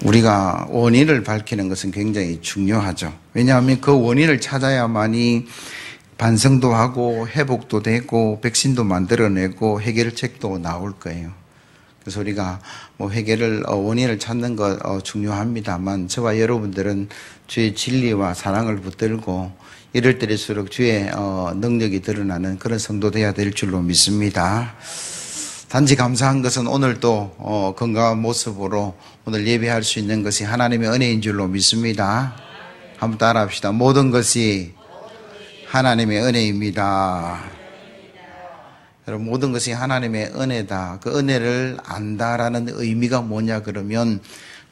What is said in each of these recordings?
우리가 원인을 밝히는 것은 굉장히 중요하죠. 왜냐하면 그 원인을 찾아야만이 반성도 하고 회복도 되고 백신도 만들어내고 해결책도 나올 거예요. 그래서 우리가 원인을 찾는 것 중요합니다만, 저와 여러분들은 주의 진리와 사랑을 붙들고 이럴 때일수록 주의 능력이 드러나는 그런 성도 되어야 될 줄로 믿습니다. 단지 감사한 것은 오늘도 건강한 모습으로 오늘 예배할 수 있는 것이 하나님의 은혜인 줄로 믿습니다. 한번 따라합시다. 모든 것이 하나님의 은혜입니다. 여러분, 모든 것이 하나님의 은혜다. 그 은혜를 안다라는 의미가 뭐냐 그러면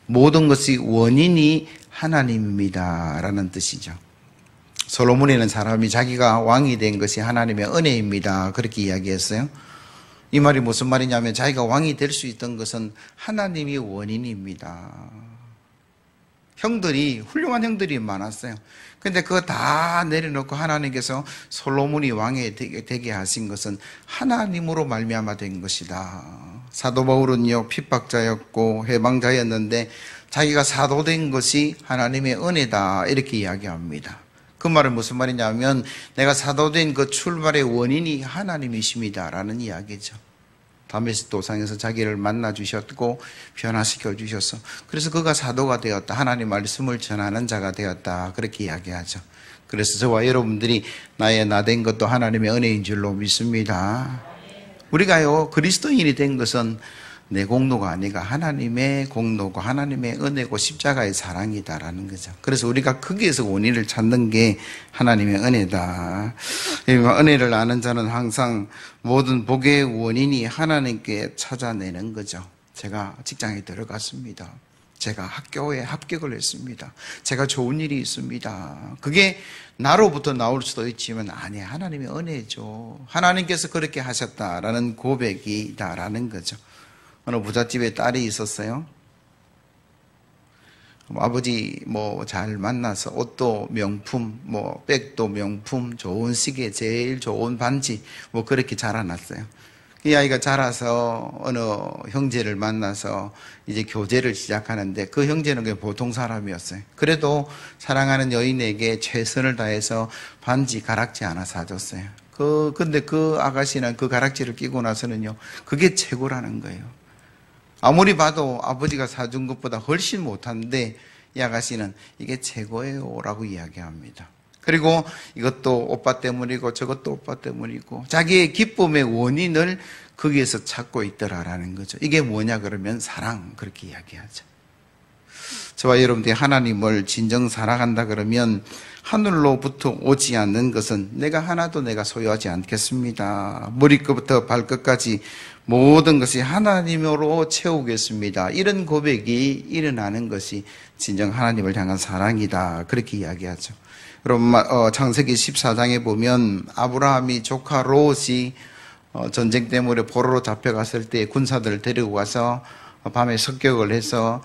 모든 것이 원인이 하나님입니다 라는 뜻이죠. 솔로몬이라는 사람이 자기가 왕이 된 것이 하나님의 은혜입니다 그렇게 이야기했어요. 이 말이 무슨 말이냐면 자기가 왕이 될 수 있던 것은 하나님이 원인입니다. 훌륭한 형들이 많았어요. 근데 그거 다 내려놓고 하나님께서 솔로몬이 왕이 되게 하신 것은 하나님으로 말미암아 된 것이다. 사도 바울은요, 핍박자였고 해방자였는데 자기가 사도된 것이 하나님의 은혜다 이렇게 이야기합니다. 그 말은 무슨 말이냐면 내가 사도된 그 출발의 원인이 하나님이십니다 라는 이야기죠. 다메섹 도상에서 자기를 만나 주셨고 변화시켜 주셔서 그래서 그가 사도가 되었다. 하나님 말씀을 전하는 자가 되었다. 그렇게 이야기하죠. 그래서 저와 여러분들이 나 된 것도 하나님의 은혜인 줄로 믿습니다. 우리가요, 그리스도인이 된 것은 내 공로가 아니라 하나님의 공로고 하나님의 은혜고 십자가의 사랑이다라는 거죠. 그래서 우리가 거기에서 원인을 찾는 게 하나님의 은혜다. 은혜를 아는 자는 항상 모든 복의 원인이 하나님께 찾아내는 거죠. 제가 직장에 들어갔습니다. 제가 학교에 합격을 했습니다. 제가 좋은 일이 있습니다. 그게 나로부터 나올 수도 있지만 아니, 하나님의 은혜죠. 하나님께서 그렇게 하셨다라는 고백이다라는 거죠. 어느 부잣집에 딸이 있었어요. 아버지 잘 만나서 옷도 명품, 백도 명품, 좋은 시계, 제일 좋은 반지 그렇게 자라났어요. 이 아이가 자라서 어느 형제를 만나서 이제 교제를 시작하는데 그 형제는 그냥 보통 사람이었어요. 그래도 사랑하는 여인에게 최선을 다해서 반지 가락지 하나 사줬어요. 근데 그 아가씨는 그 가락지를 끼고 나서는요, 그게 최고라는 거예요. 아무리 봐도 아버지가 사준 것보다 훨씬 못한데 이 아가씨는 이게 최고예요 라고 이야기합니다. 그리고 이것도 오빠 때문이고 저것도 오빠 때문이고 자기의 기쁨의 원인을 거기에서 찾고 있더라라는 거죠. 이게 뭐냐 그러면 사랑, 그렇게 이야기하죠. 저와 여러분들이 하나님을 진정 사랑한다 그러면 하늘로부터 오지 않는 것은 내가 하나도 내가 소유하지 않겠습니다. 머리끝부터 발끝까지 모든 것이 하나님으로 채우겠습니다. 이런 고백이 일어나는 것이 진정 하나님을 향한 사랑이다. 그렇게 이야기하죠. 여러분, 창세기 14장에 보면 아브라함이 조카 롯이 전쟁 때문에 포로로 잡혀갔을 때 군사들을 데리고 가서 밤에 습격을 해서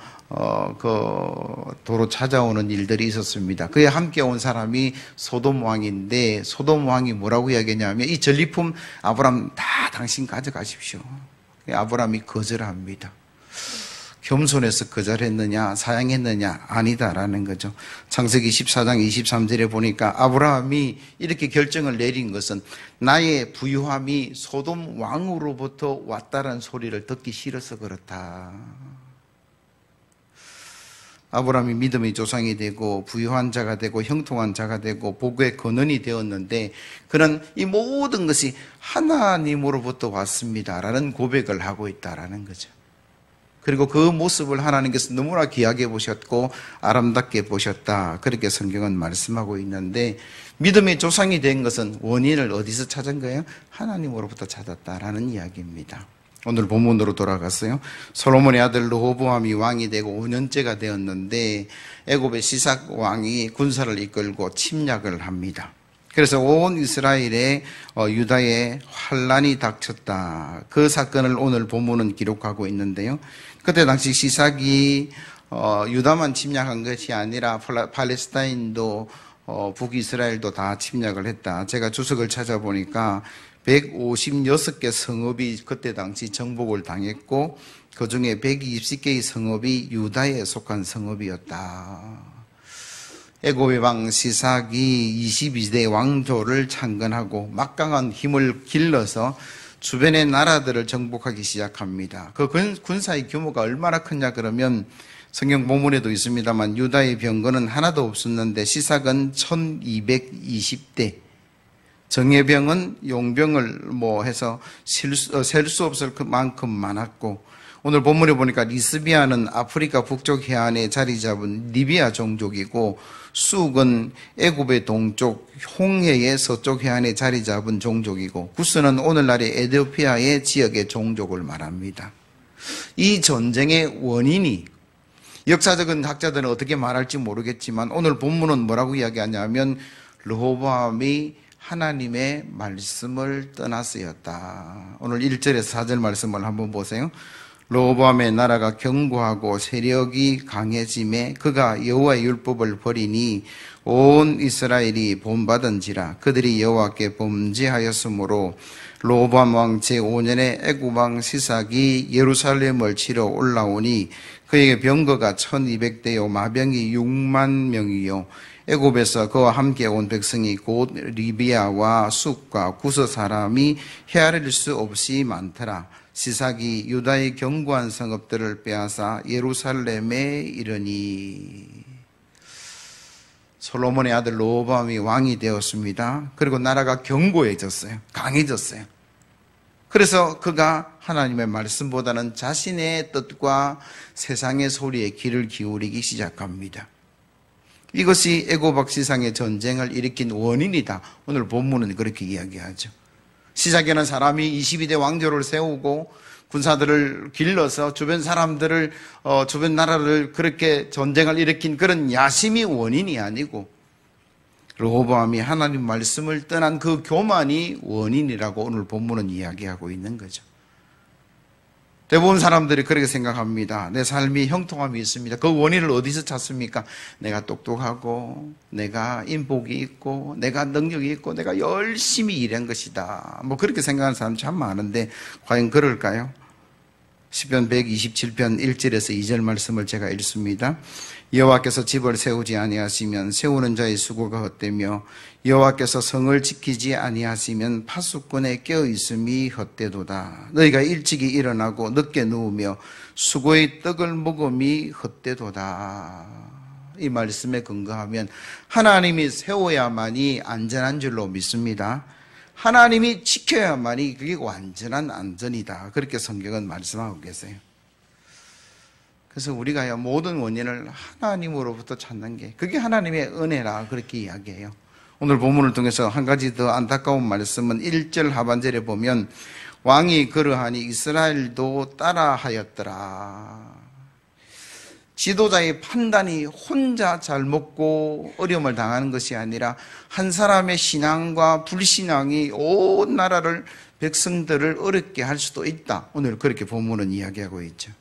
도로 찾아오는 일들이 있었습니다. 그에 함께 온 사람이 소돔 왕인데 소돔 왕이 뭐라고 이야기했냐면 이 전리품 아브라함 다 당신 가져가십시오. 아브라함이 거절합니다. 겸손해서 거절했느냐 사양했느냐 아니다라는 거죠. 창세기 14장 23절에 보니까 아브라함이 이렇게 결정을 내린 것은 나의 부유함이 소돔 왕으로부터 왔다는 소리를 듣기 싫어서 그렇다. 아브라함이 믿음의 조상이 되고 부유한 자가 되고 형통한 자가 되고 복의 근원이 되었는데 그는 이 모든 것이 하나님으로부터 왔습니다라는 고백을 하고 있다라는 거죠. 그리고 그 모습을 하나님께서 너무나 귀하게 보셨고 아름답게 보셨다. 그렇게 성경은 말씀하고 있는데 믿음의 조상이 된 것은 원인을 어디서 찾은 거예요? 하나님으로부터 찾았다라는 이야기입니다. 오늘 본문으로 돌아갔어요. 솔로몬의 아들 르호보암이 왕이 되고 5년째가 되었는데 애굽의 시삭 왕이 군사를 이끌고 침략을 합니다. 그래서 온 이스라엘에 유다에 환란이 닥쳤다. 그 사건을 오늘 본문은 기록하고 있는데요. 그때 당시 시삭이 유다만 침략한 것이 아니라 팔레스타인도 북이스라엘도 다 침략을 했다. 제가 주석을 찾아보니까 156개 성읍이 그때 당시 정복을 당했고 그 중에 120개의 성읍이 유다에 속한 성읍이었다. 애굽의 왕 시삭이 22대 왕조를 창건하고 막강한 힘을 길러서 주변의 나라들을 정복하기 시작합니다. 그 군사의 규모가 얼마나 크냐 그러면 성경 본문에도 있습니다만 유다의 병거는 하나도 없었는데 시삭은 1220대, 정예병은 용병을 해서 셀 수 없을 만큼 많았고, 오늘 본문에 보니까 리스비아는 아프리카 북쪽 해안에 자리 잡은 리비아 종족이고, 쑥은 애굽의 동쪽 홍해의 서쪽 해안에 자리 잡은 종족이고, 구스는 오늘날의 에티오피아의 지역의 종족을 말합니다. 이 전쟁의 원인이, 역사적인 학자들은 어떻게 말할지 모르겠지만 오늘 본문은 뭐라고 이야기하냐면 르호보암이 하나님의 말씀을 떠났으였다. 오늘 1절에서 4절 말씀을 한번 보세요. 르호보암의 나라가 견고하고 세력이 강해짐에 그가 여호와의 율법을 버리니 온 이스라엘이 본받은지라. 그들이 여호와께 범죄하였으므로 르호보암 왕 제5년에 애굽 왕 시삭이 예루살렘을 치러 올라오니 그에게 병거가 1200대요 마병이 6만 명이요 애굽에서 그와 함께 온 백성이 곧 리비아와 쑥과 구스 사람이 헤아릴 수 없이 많더라. 시삭이 유다의 견고한 성읍들을 빼앗아 예루살렘에 이르니. 솔로몬의 아들 르호보암이 왕이 되었습니다. 그리고 나라가 견고해졌어요. 강해졌어요. 그래서 그가 하나님의 말씀보다는 자신의 뜻과 세상의 소리에 귀를 기울이기 시작합니다. 이것이 애굽 시상의 전쟁을 일으킨 원인이다. 오늘 본문은 그렇게 이야기하죠. 시작에는 사람이 22대 왕조를 세우고 군사들을 길러서 주변 사람들을 주변 나라를 그렇게 전쟁을 일으킨 그런 야심이 원인이 아니고 르호보암이 하나님 말씀을 떠난 그 교만이 원인이라고 오늘 본문은 이야기하고 있는 거죠. 대부분 사람들이 그렇게 생각합니다. 내 삶이 형통함이 있습니다. 그 원인을 어디서 찾습니까? 내가 똑똑하고 내가 인복이 있고 내가 능력이 있고 내가 열심히 일한 것이다. 그렇게 생각하는 사람 참 많은데 과연 그럴까요? 시편 127편 1절에서 2절 말씀을 제가 읽습니다. 여호와께서 집을 세우지 아니하시면 세우는 자의 수고가 헛되며 여호와께서 성을 지키지 아니하시면 파수꾼의 깨어있음이 헛되도다. 너희가 일찍이 일어나고 늦게 누우며 수고의 떡을 먹음이 헛되도다. 이 말씀에 근거하면 하나님이 세워야만이 안전한 줄로 믿습니다. 하나님이 지켜야만이 그게 완전한 안전이다. 그렇게 성경은 말씀하고 계세요. 그래서 우리가 모든 원인을 하나님으로부터 찾는 게 그게 하나님의 은혜라 그렇게 이야기해요. 오늘 본문을 통해서 한 가지 더 안타까운 말씀은 1절 하반절에 보면 왕이 그러하니 이스라엘도 따라하였더라. 지도자의 판단이 혼자 잘 먹고 어려움을 당하는 것이 아니라 한 사람의 신앙과 불신앙이 온 나라를 백성들을 어렵게 할 수도 있다. 오늘 그렇게 본문은 이야기하고 있죠.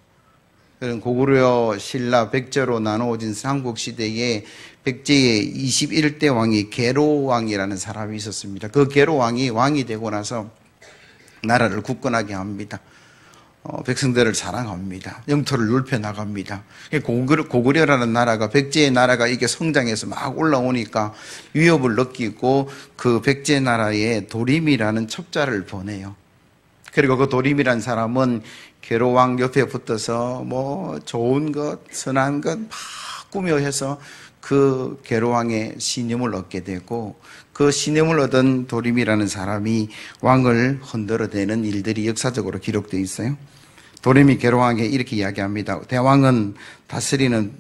그런 고구려 신라 백제로 나누어진 삼국시대에 백제의 21대 왕이 계로왕이라는 사람이 있었습니다. 그 계로왕이 왕이 되고 나서 나라를 굳건하게 합니다. 백성들을 사랑합니다. 영토를 넓혀나갑니다. 고구려라는 나라가 백제의 나라가 이게 성장해서 막 올라오니까 위협을 느끼고 그 백제 나라에 도림이라는 첩자를 보내요. 그리고 그 도림이라는 사람은 계로왕 옆에 붙어서 좋은 것, 선한 것 막 꾸며해서 그 계로왕의 신임을 얻게 되고 그 신임을 얻은 도림이라는 사람이 왕을 흔들어대는 일들이 역사적으로 기록되어 있어요. 도림이 계로왕에게 이렇게 이야기합니다. 대왕이 다스리는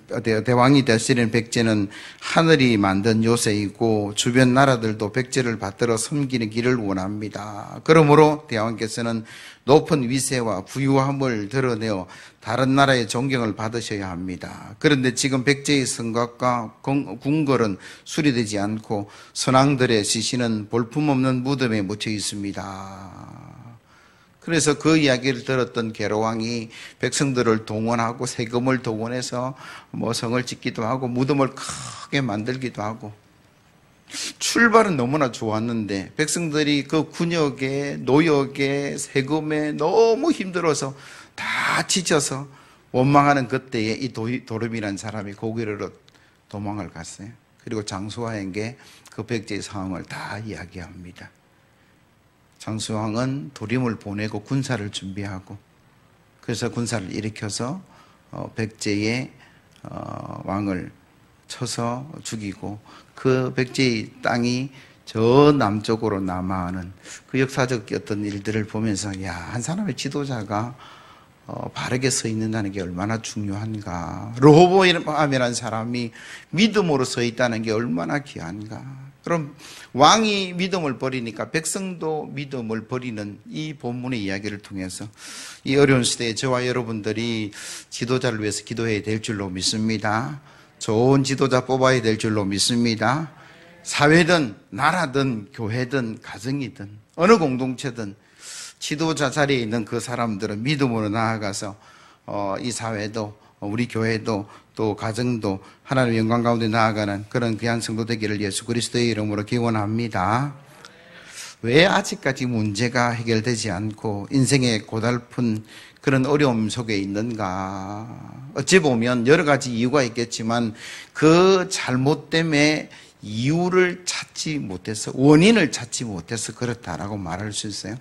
백제는 하늘이 만든 요새이고 주변 나라들도 백제를 받들어 섬기는 길을 원합니다. 그러므로 대왕께서는 높은 위세와 부유함을 드러내어 다른 나라의 존경을 받으셔야 합니다. 그런데 지금 백제의 성곽과 궁궐은 수리되지 않고 선왕들의 시신은 볼품없는 무덤에 묻혀 있습니다. 그래서 그 이야기를 들었던 계로왕이 백성들을 동원하고 세금을 동원해서 성을 짓기도 하고 무덤을 크게 만들기도 하고 출발은 너무나 좋았는데 백성들이 그 군역에 노역에 세금에 너무 힘들어서 다 지쳐서 원망하는 그때에 이 도름이라는 사람이 고기를 도망을 갔어요. 그리고 장수왕에게 그 백제의 상황을 다 이야기합니다. 장수왕은 도림을 보내고 군사를 준비하고, 그래서 군사를 일으켜서 백제의 왕을 쳐서 죽이고, 그 백제의 땅이 저 남쪽으로 남하하는 그 역사적 어떤 일들을 보면서, 야, 한 사람의 지도자가 바르게 서 있는다는 게 얼마나 중요한가. 르호보암이라는 사람이 믿음으로 서 있다는 게 얼마나 귀한가. 그럼 왕이 믿음을 버리니까 백성도 믿음을 버리는 이 본문의 이야기를 통해서 이 어려운 시대에 저와 여러분들이 지도자를 위해서 기도해야 될 줄로 믿습니다. 좋은 지도자 뽑아야 될 줄로 믿습니다. 사회든 나라든 교회든 가정이든 어느 공동체든 지도자 자리에 있는 그 사람들은 믿음으로 나아가서 이 사회도 우리 교회도 또 가정도 하나님의 영광 가운데 나아가는 그런 귀한 성도 되기를 예수 그리스도의 이름으로 기원합니다. 왜 아직까지 문제가 해결되지 않고 인생의 고달픈 그런 어려움 속에 있는가? 어찌 보면 여러 가지 이유가 있겠지만 그 잘못 때문에 이유를 찾지 못해서, 원인을 찾지 못해서 그렇다라고 말할 수 있어요.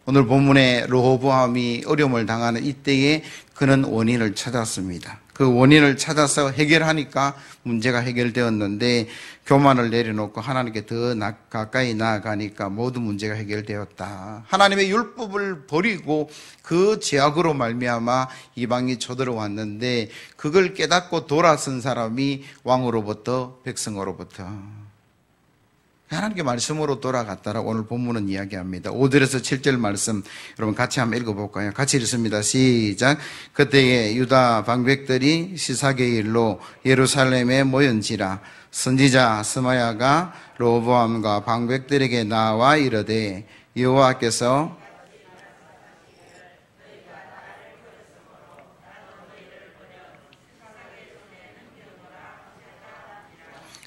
오늘 본문에 르호보암이 어려움을 당하는 이때에 그는 원인을 찾았습니다. 그 원인을 찾아서 해결하니까 문제가 해결되었는데, 교만을 내려놓고 하나님께 더 가까이 나아가니까 모든 문제가 해결되었다. 하나님의 율법을 버리고 그 죄악으로 말미암아 이방이 쳐들어왔는데, 그걸 깨닫고 돌아선 사람이 왕으로부터 백성으로부터 하나님께 말씀으로 돌아갔다라고 오늘 본문은 이야기합니다. 5절에서 7절 말씀 여러분 같이 한번 읽어볼까요? 같이 읽습니다. 시작. 그때에 유다 방백들이 시사의 일로 예루살렘에 모였지라. 선지자 스마야가 르호보암과 방백들에게 나와 이르되 여호와께서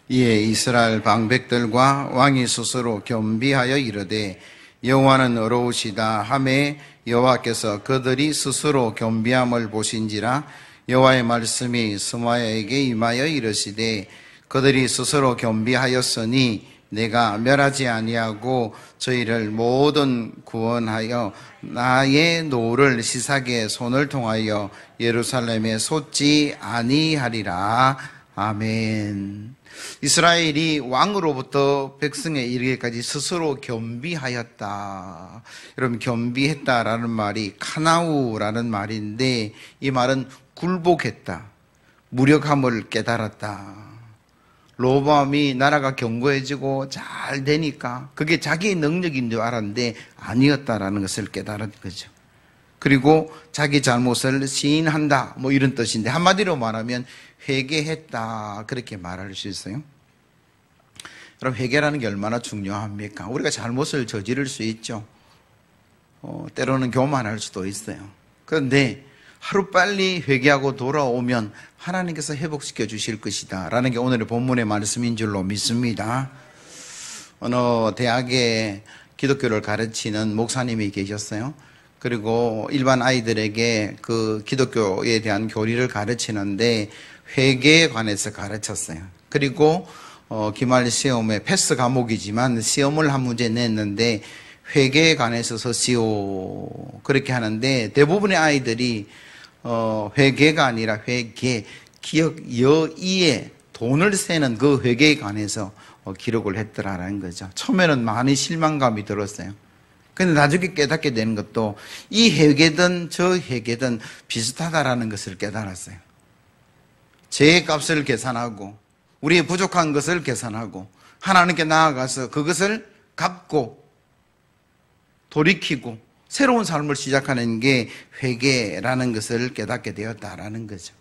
이에 이스라엘 방백들과 왕이 스스로 겸비하여 이르되 여호와는 어려우시다 하매 여호와께서 그들이 스스로 겸비함을 보신지라. 여호와의 말씀이 스마야에게 임하여 이르시되 그들이 스스로 겸비하였으니 내가 멸하지 아니하고 저희를 모든 구원하여 나의 노를 시삭에 손을 통하여 예루살렘에 쏟지 아니하리라. 아멘. 이스라엘이 왕으로부터 백성에 이르기까지 스스로 겸비하였다. 여러분, 겸비했다라는 말이 카나우라는 말인데, 이 말은 굴복했다, 무력함을 깨달았다. 르호보암이 나라가 견고해지고 잘 되니까 그게 자기의 능력인 줄 알았는데 아니었다라는 것을 깨달은 거죠. 그리고 자기 잘못을 시인한다, 뭐 이런 뜻인데, 한마디로 말하면 회개했다, 그렇게 말할 수 있어요. 여러분, 회개라는 게 얼마나 중요합니까? 우리가 잘못을 저지를 수 있죠. 때로는 교만할 수도 있어요. 그런데 하루빨리 회개하고 돌아오면 하나님께서 회복시켜 주실 것이다 라는 게 오늘의 본문의 말씀인 줄로 믿습니다. 어느 대학에 기독교를 가르치는 목사님이 계셨어요. 그리고 일반 아이들에게 그 기독교에 대한 교리를 가르치는데 회개에 관해서 가르쳤어요. 그리고 기말 시험에 패스 과목이지만 시험을 한 문제 냈는데 회개에 관해서 서시오, 그렇게 하는데 대부분의 아이들이 회개가 아니라 회개, 기억, 여의에 돈을 세는 그 회개에 관해서 기록을 했더라라는 거죠. 처음에는 많이 실망감이 들었어요. 근데 나중에 깨닫게 되는 것도 이 회개든 저 회개든 비슷하다라는 것을 깨달았어요. 제 값을 계산하고 우리의 부족한 것을 계산하고 하나님께 나아가서 그것을 갚고 돌이키고 새로운 삶을 시작하는 게 회개라는 것을 깨닫게 되었다라는 거죠.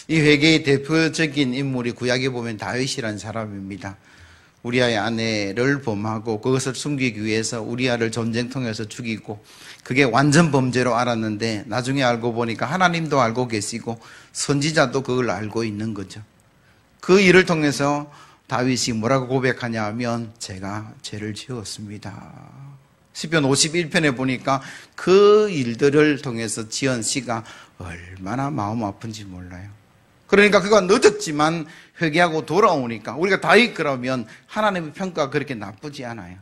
이 회개의 대표적인 인물이 구약에 보면 다윗이라는 사람입니다. 우리아의 아내를 범하고 그것을 숨기기 위해서 우리아를 전쟁통에서 죽이고, 그게 완전 범죄로 알았는데 나중에 알고 보니까 하나님도 알고 계시고 선지자도 그걸 알고 있는 거죠. 그 일을 통해서 다윗이 뭐라고 고백하냐 하면 제가 죄를 지었습니다. 시편 51편에 보니까 그 일들을 통해서 지은 시가 얼마나 마음 아픈지 몰라요. 그러니까 그가 늦었지만 회개하고 돌아오니까 우리가 다윗 그러면 하나님의 평가가 그렇게 나쁘지 않아요.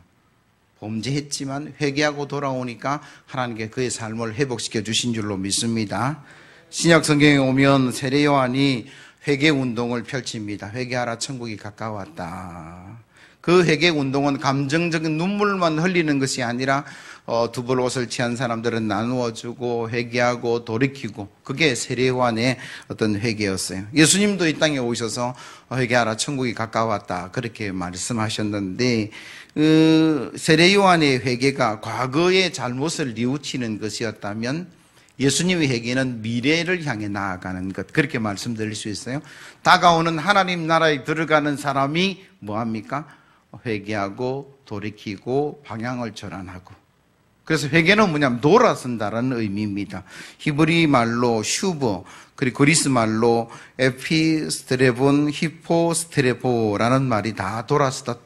범죄했지만 회개하고 돌아오니까 하나님께 그의 삶을 회복시켜 주신 줄로 믿습니다. 신약 성경에 오면 세례 요한이 회개 운동을 펼칩니다. 회개하라, 천국이 가까웠다. 그 회개 운동은 감정적인 눈물만 흘리는 것이 아니라 두벌 옷을 취한 사람들은 나누어주고 회개하고 돌이키고, 그게 세례 요한의 어떤 회개였어요. 예수님도 이 땅에 오셔서 회개하라, 천국이 가까웠다 그렇게 말씀하셨는데, 세례 요한의 회개가 과거의 잘못을 뉘우치는 것이었다면 예수님의 회개는 미래를 향해 나아가는 것, 그렇게 말씀드릴 수 있어요. 다가오는 하나님 나라에 들어가는 사람이 뭐합니까? 회개하고 돌이키고 방향을 전환하고. 그래서 회개는 뭐냐면 돌아선다라는 의미입니다. 히브리 말로 슈버, 그리고 그리스 말로 에피스트레본, 히포스트레보라는 말이 다 돌아서다.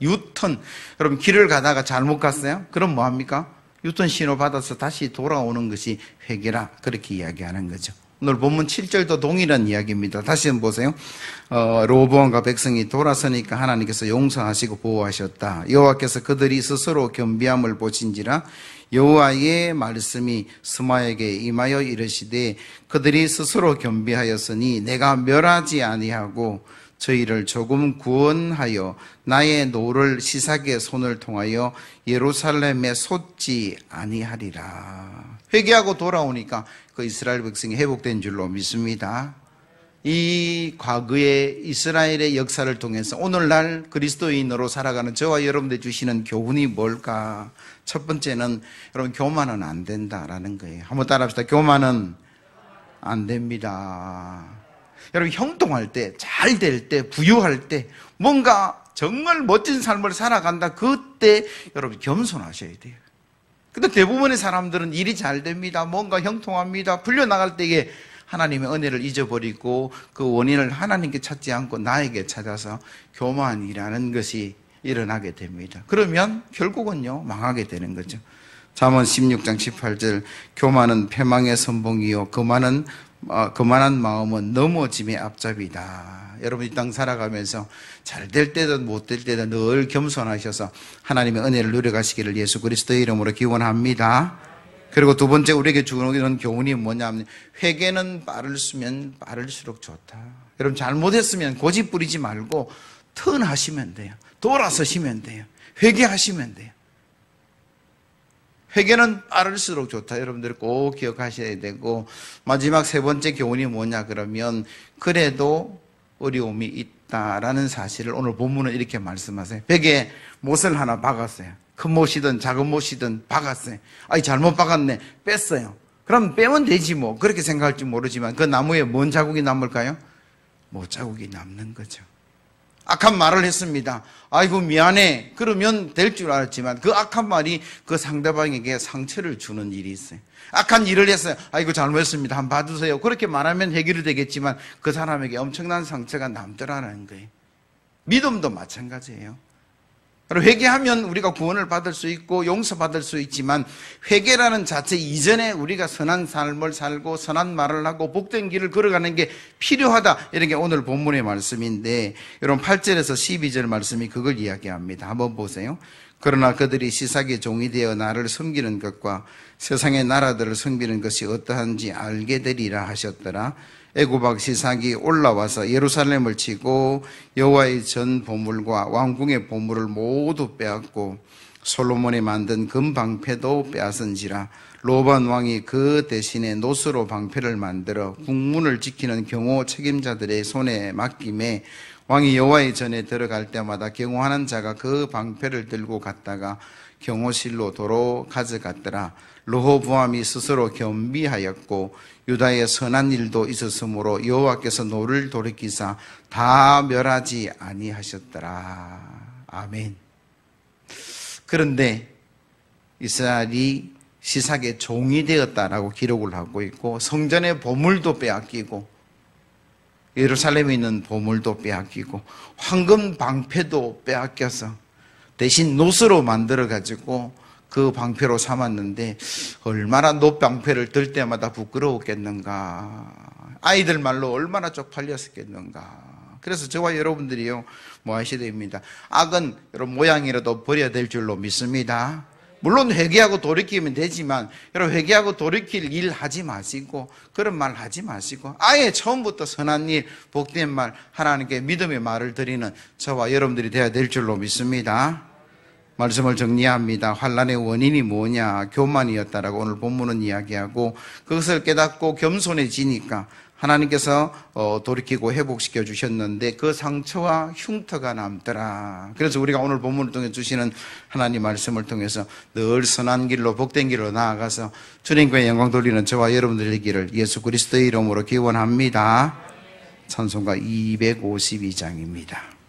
유턴. 여러분 길을 가다가 잘못 갔어요? 그럼 뭐합니까? 유턴 신호 받아서 다시 돌아오는 것이 회개라, 그렇게 이야기하는 거죠. 오늘 본문 7절도 동일한 이야기입니다. 다시 한번 보세요. 로보암과 백성이 돌아서니까 하나님께서 용서하시고 보호하셨다. 여호와께서 그들이 스스로 겸비함을 보신지라. 여호와의 말씀이 스마에게 임하여 이르시되 그들이 스스로 겸비하였으니 내가 멸하지 아니하고 저희를 조금 구원하여 나의 노를 시삭의 손을 통하여 예루살렘에 솟지 아니하리라. 회개하고 돌아오니까 그 이스라엘 백성이 회복된 줄로 믿습니다. 이 과거의 이스라엘의 역사를 통해서 오늘날 그리스도인으로 살아가는 저와 여러분들 주시는 교훈이 뭘까? 첫 번째는 여러분, 교만은 안 된다라는 거예요. 한번 따라합시다. 교만은 안 됩니다. 여러분, 형통할 때, 잘 될 때, 부유할 때, 뭔가 정말 멋진 삶을 살아간다, 그때 여러분 겸손하셔야 돼요. 근데 대부분의 사람들은 일이 잘 됩니다. 뭔가 형통합니다. 풀려나갈 때에 하나님의 은혜를 잊어버리고 그 원인을 하나님께 찾지 않고 나에게 찾아서 교만이라는 것이 일어나게 됩니다. 그러면 결국은요, 망하게 되는 거죠. 잠언 16장 18절, 교만은 패망의 선봉이요 거만한 마음은 넘어짐의 앞잡이다. 여러분, 이 땅 살아가면서 잘 될 때든 못 될 때든 늘 겸손하셔서 하나님의 은혜를 누려가시기를 예수 그리스도의 이름으로 기원합니다. 그리고 두 번째 우리에게 주는 교훈이 뭐냐면, 회개는 빠를수면 빠를수록 좋다. 여러분, 잘못했으면 고집 부리지 말고 턴하시면 돼요. 돌아서시면 돼요. 회개하시면 돼요. 회개는 빠를수록 좋다. 여러분들이 꼭 기억하셔야 되고, 마지막 세 번째 교훈이 뭐냐 그러면, 그래도 어려움이 있다라는 사실을 오늘 본문은 이렇게 말씀하세요. 벽에 못을 하나 박았어요. 큰 못이든 작은 못이든 박았어요. 아이, 잘못 박았네. 뺐어요. 그럼 빼면 되지 뭐. 그렇게 생각할지 모르지만 그 나무에 뭔 자국이 남을까요? 못 자국이 남는 거죠. 악한 말을 했습니다. 아이고 미안해. 그러면 될 줄 알았지만 그 악한 말이 그 상대방에게 상처를 주는 일이 있어요. 악한 일을 했어요. 아이고 잘못했습니다. 한번 봐주세요. 그렇게 말하면 해결이 되겠지만 그 사람에게 엄청난 상처가 남더라는 거예요. 믿음도 마찬가지예요. 회개하면 우리가 구원을 받을 수 있고 용서받을 수 있지만, 회개라는 자체 이전에 우리가 선한 삶을 살고 선한 말을 하고 복된 길을 걸어가는 게 필요하다, 이런 게 오늘 본문의 말씀인데, 여러분 8절에서 12절 말씀이 그걸 이야기합니다. 한번 보세요. 그러나 그들이 시삭의 종이 되어 나를 섬기는 것과 세상의 나라들을 섬기는 것이 어떠한지 알게 되리라 하셨더라. 애굽 시삭이 올라와서 예루살렘을 치고 여호와의 전 보물과 왕궁의 보물을 모두 빼앗고 솔로몬이 만든 금 방패도 빼앗은지라. 로반 왕이 그 대신에 노스로 방패를 만들어 국문을 지키는 경호 책임자들의 손에 맡김에 왕이 여호와의 전에 들어갈 때마다 경호하는 자가 그 방패를 들고 갔다가 경호실로 도로 가져갔더라. 르호보암이 스스로 겸비하였고 유다의 선한 일도 있었으므로 여호와께서 노를 돌이키사 다 멸하지 아니하셨더라. 아멘. 그런데 이스라엘이 시삭의 종이 되었다라고 기록을 하고 있고, 성전의 보물도 빼앗기고 예루살렘에 있는 보물도 빼앗기고 황금 방패도 빼앗겨서 대신 노스로 만들어 가지고 그 방패로 삼았는데 얼마나 노방패를 들 때마다 부끄러웠겠는가. 아이들 말로 얼마나 쪽팔렸었겠는가. 그래서 저와 여러분들이요, 뭐 하셔야 됩니다. 악은 여러분 모양이라도 버려야 될 줄로 믿습니다. 물론 회개하고 돌이키면 되지만 여러분 회개하고 돌이킬 일 하지 마시고 그런 말 하지 마시고 아예 처음부터 선한 일, 복된 말, 하나님께 믿음의 말을 드리는 저와 여러분들이 되어야 될 줄로 믿습니다. 말씀을 정리합니다. 환난의 원인이 뭐냐? 교만이었다라고 오늘 본문은 이야기하고 그것을 깨닫고 겸손해지니까 하나님께서 돌이키고 회복시켜 주셨는데 그 상처와 흉터가 남더라. 그래서 우리가 오늘 본문을 통해 주시는 하나님 말씀을 통해서 늘 선한 길로 복된 길로 나아가서 주님께 영광 돌리는 저와 여러분들 되기를 예수 그리스도의 이름으로 기원합니다. 찬송가 252장입니다.